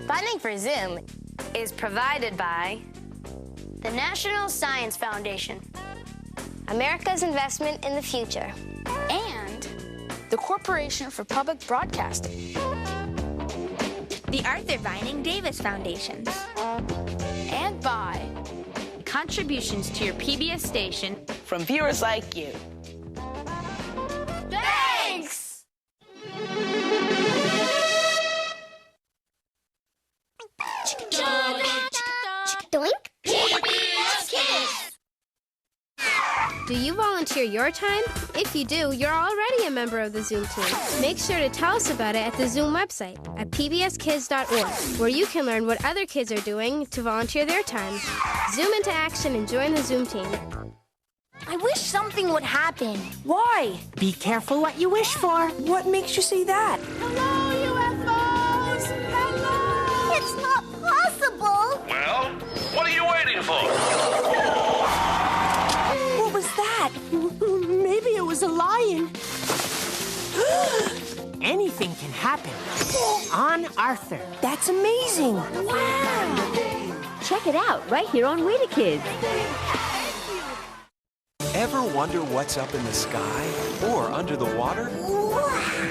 Funding for Zoom is provided by the National Science Foundation, America's Investment in the Future, and the Corporation for Public Broadcasting, the Arthur Vining Davis Foundation, and by contributions to your PBS station from viewers like you. Thanks! Doink. PBS Kids! Do you volunteer your time? If you do, you're already a member of the Zoom team. Make sure to tell us about it at the Zoom website at pbskids.org, where you can learn what other kids are doing to volunteer their time. Zoom into action and join the Zoom team. I wish something would happen. Why? Be careful what you wish for. What makes you say that? Hello, UFOs! Hello! It's not possible. Well, what are you waiting for? What was that? Maybe it was a lion. Anything can happen. On Arthur. That's amazing. Wow. Check it out right here on WETA Kids. Ever wonder what's up in the sky or under the water?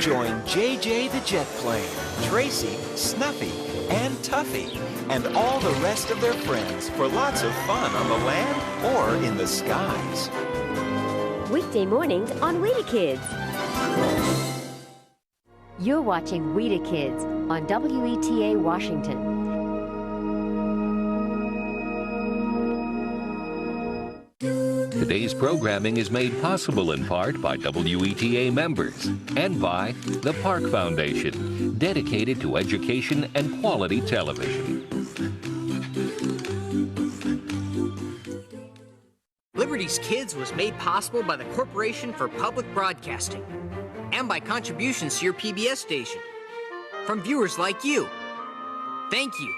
Join JJ the Jet Plane, Tracy, Snuffy, and Tuffy, and all the rest of their friends for lots of fun on the land or in the skies. Weekday mornings on WETA Kids. You're watching WETA Kids on WETA Washington. Today's programming is made possible in part by WETA members and by the Park Foundation, dedicated to education and quality television. Liberty's Kids was made possible by the Corporation for Public Broadcasting and by contributions to your PBS station from viewers like you. Thank you.